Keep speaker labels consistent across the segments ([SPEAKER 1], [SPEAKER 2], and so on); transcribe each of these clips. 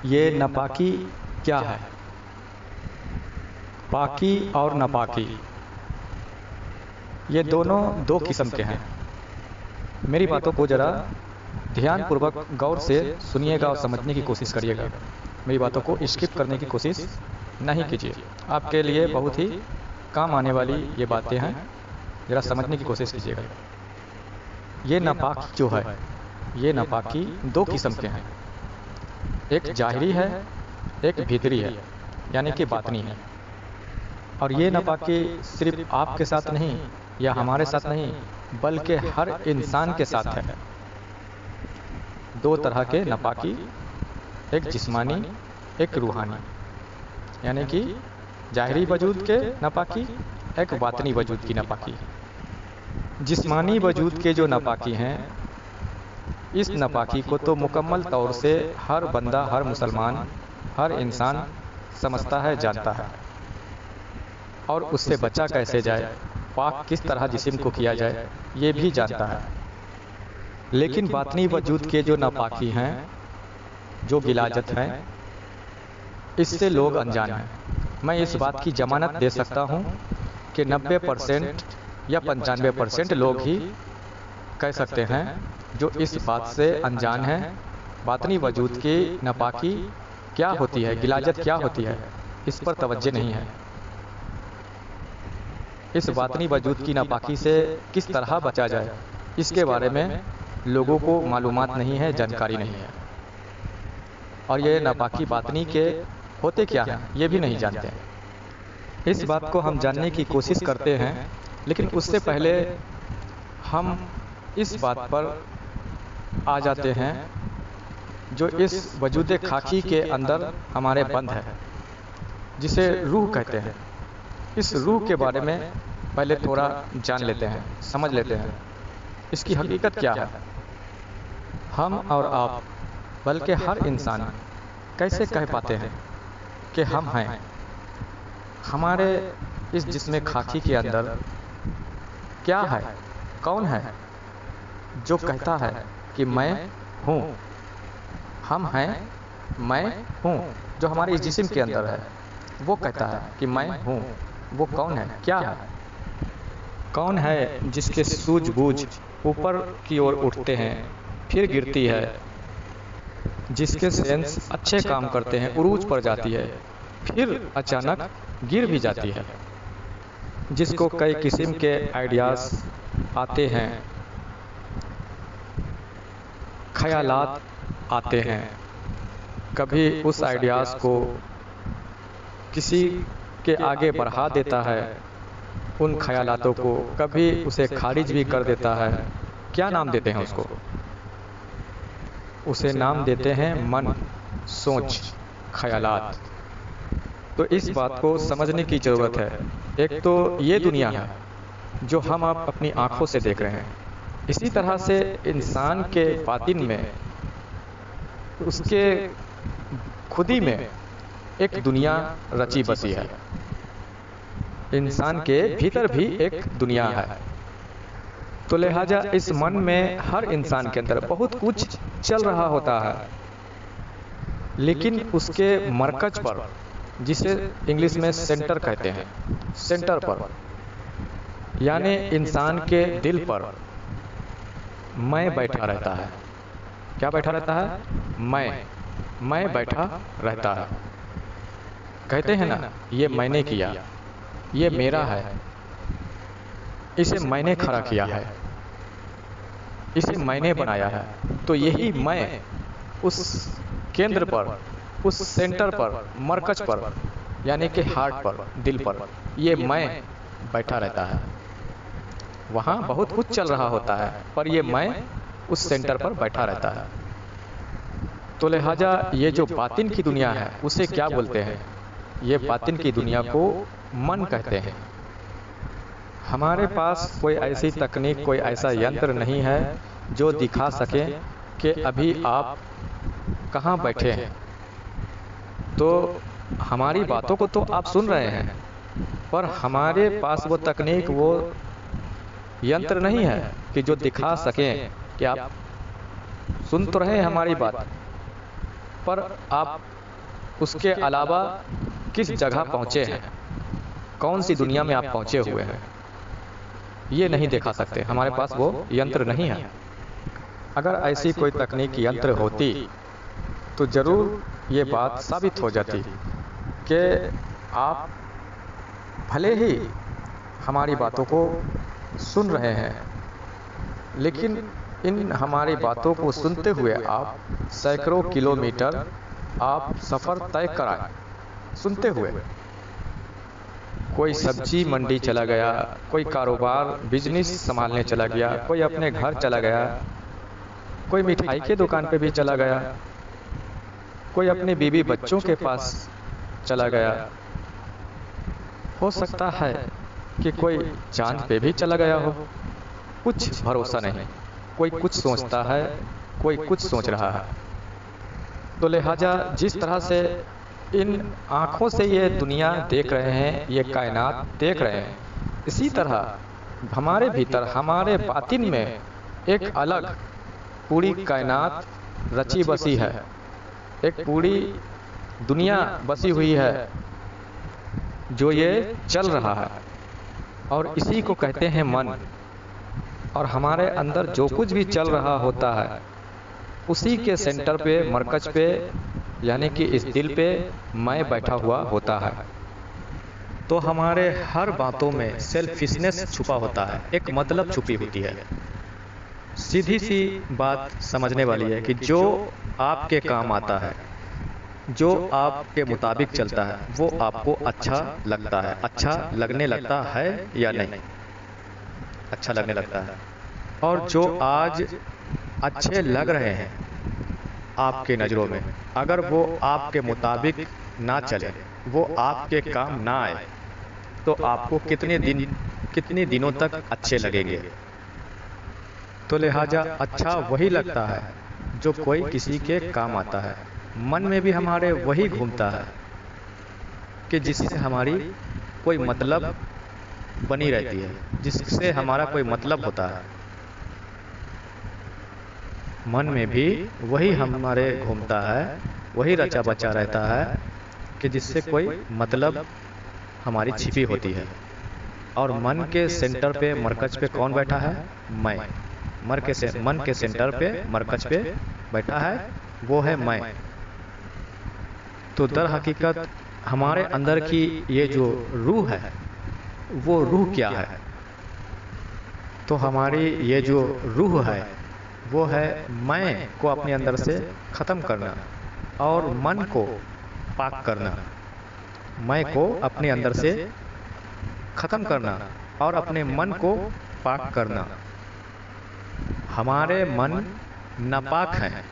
[SPEAKER 1] ये नापाकी क्या है? पाकी और नापाकी ये दोनों दो किस्म के हैं। मेरी बातों को ज़रा ध्यानपूर्वक गौर से सुनिएगा और समझने की कोशिश करिएगा। मेरी बातों को स्किप करने की कोशिश नहीं कीजिए। आपके लिए बहुत ही काम आने वाली ये बातें हैं, ज़रा समझने की कोशिश कीजिएगा। ये नापाकी जो है, ये नापाकी दो किस्म के हैं। एक जाहिरी है, एक भीतरी है, यानी कि बातनी है। और ये नापाकी सिर्फ आपके साथ नहीं या हमारे साथ नहीं, बल्कि हर इंसान के साथ है। दो तरह के नापाकी, एक जिस्मानी, एक रूहानी, यानी कि जाहिरी वजूद के नापाकी, एक बातनी वजूद की नापाकी। जिस्मानी वजूद के जो नापाकी हैं, इस नापाकी को तो मुकम्मल तौर से हर बंदा, हर मुसलमान, हर इंसान समझता है, जानता है, और उससे बचा कैसे जाए, पाक किस तरह जिस्म को किया जाए, ये भी जानता है। लेकिन बातनी वजूद के जो नापाकी हैं, जो गिलाजत हैं, इससे लोग अनजान हैं। मैं इस बात की ज़मानत दे सकता हूँ कि 90% या 95% लोग ही कह सकते हैं जो इस बात से अनजान हैं। बातनी वजूद की नापाकी क्या होती है, गिलाजत क्या होती है, इस पर तवज्जो नहीं है। इस बातनी वजूद की नापाकी से किस तरह बचा जाए, इसके बारे में लोगों को मालूमात नहीं है, जानकारी नहीं है। और ये नापाकी बातनी के होते क्या हैं, ये भी नहीं जानते हैं। इस बात को हम जानने की कोशिश करते हैं, लेकिन उससे पहले हम इस बात पर आ जाते हैं जो इस वजूद खाकी के अंदर हमारे बंद है, जिसे रूह कहते हैं। इस रूह के बारे में पहले थोड़ा जान लेते हैं, समझ लेते हैं, इसकी हकीकत क्या है। हम और आप, बल्कि हर इंसान कैसे कह पाते हैं कि हम हैं? हमारे इस जिस्म खाकी के अंदर क्या है, कौन है जो कहता है कि मैं हूँ? हम हैं, मैं हूँ। जो हमारे इस जिस्म के अंदर है, वो कहता है कि मैं हूँ। वो कौन है, क्या है? कौन है जिसके सूझबूझ ऊपर की ओर उठते हैं, फिर गिरती है, जिसके सेंस अच्छे काम करते हैं, उरूज पर जाती है, फिर अचानक गिर भी जाती है, जिसको कई किस्म के आइडियाज़ आते हैं, ख्यालात आते हैं। कभी उस आइडियाज़ को किसी के आगे बढ़ा देता है, उन ख्यालातों को, कभी उसे खारिज भी कर देता है। क्या नाम देते हैं उसको? उसे नाम देते हैं मन, सोच, ख्यालात। तो इस बात को समझने की ज़रूरत है। एक तो ये दुनिया है जो हम आप अपनी आँखों से देख रहे हैं, इसी तरह से इंसान के बातिन में, उसके खुदी में एक दुनिया रची बसी है। इंसान के भीतर भी एक दुनिया है। तो लिहाजा इस मन में हर इंसान के अंदर बहुत कुछ चल रहा होता है, लेकिन उसके मरकज पर, जिसे इंग्लिश में सेंटर कहते हैं, सेंटर पर, यानी इंसान के दिल पर मैं बैठा रहता है। क्या बैठा रहता है? मैं बैठा रहता है। कहते हैं ना, ये मैंने किया, ये मेरा है, इसे मैंने खड़ा किया है, इसे मैंने बनाया है। तो यही मैं उस केंद्र पर, उस सेंटर पर, मरकज पर, यानी कि हार्ट पर, दिल पर, ये मैं बैठा रहता है। वहाँ बहुत कुछ चल रहा होता है, पर ये मैं उस सेंटर पर बैठा रहता है। तो लिहाजा ये जो बातिन की दुनिया है, उसे क्या बोलते हैं? ये बातिन की दुनिया को मन कहते हैं। हमारे पास कोई ऐसी तकनीक, कोई ऐसा यंत्र नहीं है जो दिखा सके कि अभी आप कहाँ बैठे हैं। तो हमारी बातों को तो आप सुन रहे हैं, पर हमारे पास वो तकनीक, वो यंत्र नहीं है कि जो दिखा सकें कि आप सुन तो रहे हैं हमारी बात, पर आप उसके अलावा किस जगह पहुँचे हैं, कौन सी दुनिया में आप पहुँचे हुए हैं, ये नहीं दिखा सकते। हमारे पास वो यंत्र नहीं है। अगर ऐसी कोई तकनीक यंत्र होती तो ज़रूर ये बात साबित हो जाती कि आप भले ही हमारी बातों को सुन रहे हैं, लेकिन इन हमारी बातों को सुनते हुए आप सैकड़ों किलोमीटर आप सफ़र तय कराएं सुनते हुए। कोई सब्जी मंडी चला गया, कोई कारोबार बिजनेस संभालने चला गया, कोई अपने घर चला गया, कोई मिठाई के दुकान पे भी चला गया, कोई अपने बीवी बच्चों के पास चला गया। हो सकता है कि कोई चांद पे भी चला गया हो, कुछ भरोसा नहीं। कोई कुछ सोचता है, कोई कुछ सोच रहा है। तो लिहाजा जिस तरह से इन आँखों से ये दुनिया देख रहे हैं, ये कायनात देख रहे हैं, इसी तरह हमारे भीतर, हमारे बातिन में एक अलग पूरी कायनात रची बसी है, एक पूरी दुनिया बसी हुई है जो ये चल रहा है, और इसी को कहते हैं मन। और हमारे अंदर जो कुछ भी चल रहा होता है उसी के सेंटर पे, मरकज पे, यानी कि इस दिल पे मैं बैठा हुआ होता है। तो हमारे हर बातों में सेल्फिशनेस छुपा होता है, एक मतलब छुपी होती है। सीधी सी बात समझने वाली है कि जो आपके काम आता है, जो आपके मुताबिक चलता है, वो आपको अच्छा लगता है। अच्छा लगने लगता है या नहीं? अच्छा लगने लगता है। और जो आज अच्छे लग रहे हैं आपके नज़रों में, अगर वो आपके मुताबिक ना चले, वो आपके काम ना आए, तो आपको कितने दिनों तक अच्छे लगेंगे? तो लिहाजा अच्छा वही लगता है जो कोई किसी के काम आता है। मन में भी हमारे वही घूमता है कि जिससे हमारी कोई मतलब बनी रहती है, जिससे हमारा कोई मतलब होता है। मन में भी वही हमारे घूमता है, वही रचा बचा रहता है कि जिससे कोई मतलब हमारी छिपी होती है। और मन के सेंटर पे, मरकज पे कौन बैठा है? मैं। मन के सेंटर पे, मरकज पे बैठा है, वो है मैं। तो दर हकीकत हमारे अंदर की ये जो रूह है, वो रूह क्या है? तो हमारी ये जो रूह है वो है मैं को अपने अंदर से ख़त्म करना और मन को पाक करना। मैं को अपने अंदर से ख़त्म करना और अपने मन को पाक करना। हमारे मन नापाक हैं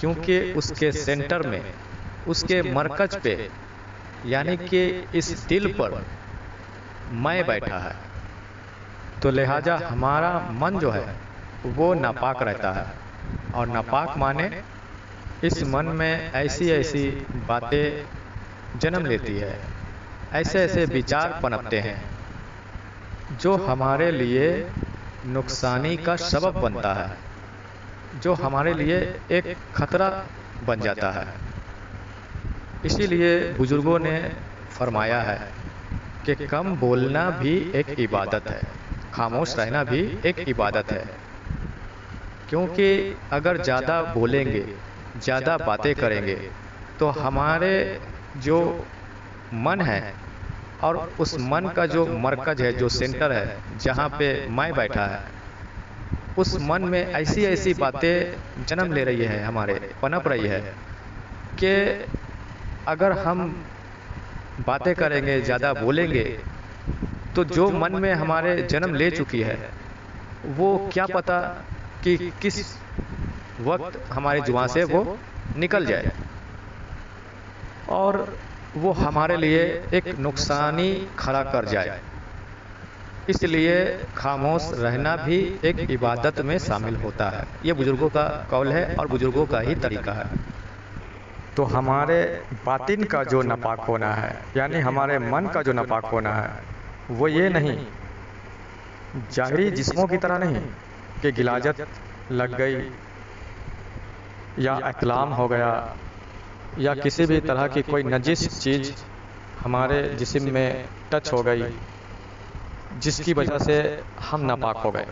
[SPEAKER 1] क्योंकि उसके सेंटर में, उसके मरकज पे, यानी कि इस दिल पर मैं बैठा है। तो लिहाजा हमारा मन जो है वो नापाक रहता है। और नापाक माने इस मन में ऐसी ऐसी बातें जन्म लेती है, ऐसे ऐसे विचार पनपते हैं जो हमारे लिए नुकसानी का सबब बनता है, जो हमारे लिए एक खतरा बन जाता है। इसीलिए बुजुर्गों ने फरमाया है कि कम बोलना भी एक इबादत है, खामोश रहना भी एक इबादत है। क्योंकि अगर ज़्यादा बोलेंगे, ज़्यादा बातें करेंगे, तो हमारे जो मन है और उस मन का जो मरकज है, जो सेंटर है, जहाँ पे मैं बैठा है, उस मन में ऐसी ऐसी बातें जन्म ले रही है, हमारे पनप रही है कि अगर हम बातें करेंगे, ज़्यादा बोलेंगे, तो जो मन में हमारे जन्म ले चुकी है वो क्या पता कि किस वक्त हमारी जुबान से वो निकल जाए और वो हमारे लिए एक नुकसानी खड़ा कर जाए। इसलिए खामोश रहना भी एक इबादत में शामिल होता है। ये बुजुर्गों का कौल है और बुजुर्गों का ही तरीका है। तो हमारे बातिन का जो नापाक होना है, यानी हमारे मन का जो नापाक होना है, वो ये नहीं, जाहिरी जिस्मों की तरह नहीं कि गिलाजत लग गई या इकलाम हो गया या किसी भी तरह की कोई नजिस चीज़ हमारे जिस्म में टच हो गई, जिसकी वजह से हम नापाक हो गए।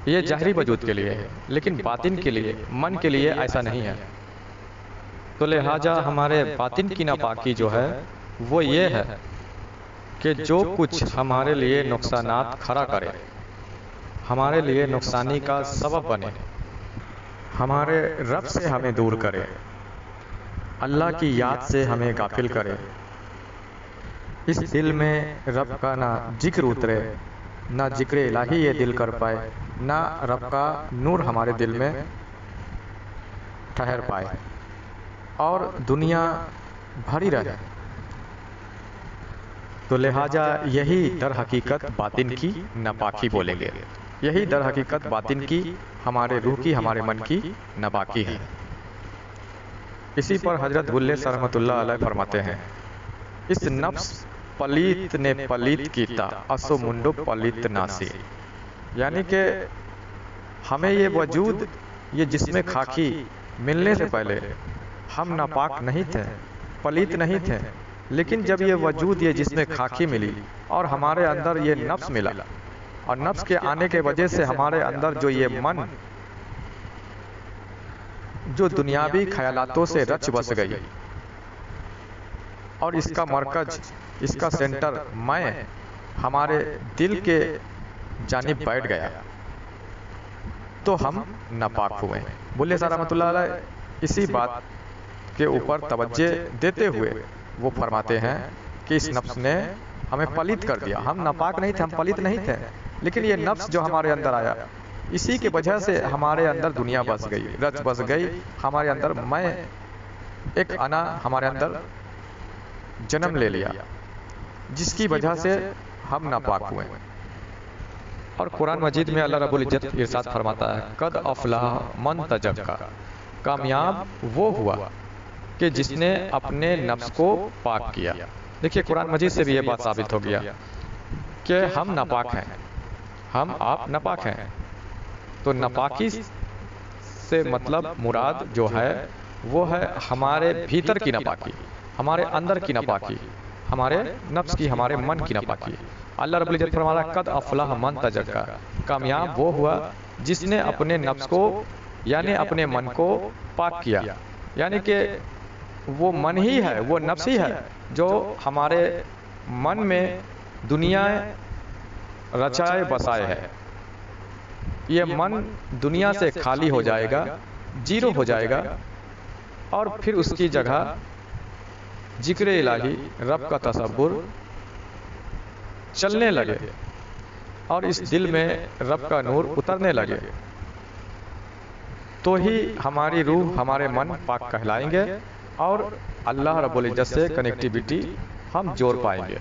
[SPEAKER 1] ये ज़ाहिरी वजूद के लिए है, लेकिन बातिन के लिए, मन के लिए ऐसा नहीं है। तो लिहाजा हमारे बातिन की नापाकी जो है वो ये है कि जो कुछ हमारे लिए नुकसानात खड़ा करे, हमारे लिए नुकसानी का सबब बने, हमारे रब से हमें दूर करे, अल्लाह की याद से हमें गाफिल करे, इस दिल में रब का ना जिक्र उतरे, ना जिक्र इलाही ये दिल कर पाए, ना रब का नूर हमारे दिल में ठहर पाए और दुनिया भरी रहे। तो लिहाजा यही दर हकीकत बातिन की नापाकी बोलेंगे, यही दर हकीकत बातिन की, हमारे रूह की, हमारे मन की नापाकी है। इसी पर हजरत गुल्ले रहमतुल्लाह अलैह फरमाते हैं, इस नफ्स पलीत ने पलीत कीता असो मुंडो पलीत नासी। यानी कि हमें ये वजूद, ये जिस्म खाकी मिलने से पहले हम नापाक नहीं थे, पलीत नहीं थे, लेकिन जब ये वजूद, ये जिस्म खाकी मिली और हमारे अंदर ये नफ्स मिला, और नफ्स के आने के वजह से हमारे अंदर जो ये मन, जो दुनियावी ख्यालातों से रच बस गई और इसका मरकज, इसका सेंटर मैं हमारे दिल के जानिब बैठ गया, तो हम नापाक हुए। बुल्ले साहब रहमतुल्लाह अलैह इसी बात के ऊपर तवज्जो देते हुए वो फरमाते हैं कि इस नफ्स ने हमें पलित कर दिया। हम नापाक नहीं थे, हम पलित नहीं थे, लेकिन ये नफ्स जो हमारे अंदर आया, इसी के वजह से हमारे अंदर दुनिया बस गई, रच बस गई, हमारे अंदर मैं, एक अना हमारे अंदर जन्म ले लिया, जिसकी वजह से हम नापाक हुए। और कुरान मजीद में अल्लाह रब्बुल इज्जत इरशाद फरमाता है, कद अफलाह मन तजक्का, कामयाब वो हुआ कि जिसने अपने नफ्स को पाक किया। देखिए कुरान मजीद से भी ये बात साबित हो गया कि हम नापाक हैं, हम आप नापाक हैं। तो नापाकी से मतलब मुराद जो है वो है हमारे भीतर की नापाकी, हमारे अंदर की नापाकी, हमारे नफ्स की, हमारे मन की नापाकी। अल्लाह रब्बुल इज्जत फरमाता है, कद अफलाह मन तजक्का, कामयाब वो हुआ जिसने अपने नफ्स को, यानी अपने मन को पाक किया। यानी कि वो मन ही है, वो नफ्स ही है जो हमारे मन में दुनिया रचाए बसाए है। ये मन दुनिया से खाली हो जाएगा, जीरो हो जाएगा, और फिर उसकी जगह जिक्र इलाही, रब का तसव्वुर चलने लगे और इस दिल में रब का नूर उतरने लगे, तो ही हमारी रूह, हमारे मन पाक कहलाएंगे और अल्लाह रब्बुल इज्जत से कनेक्टिविटी हम जोड़ पाएंगे।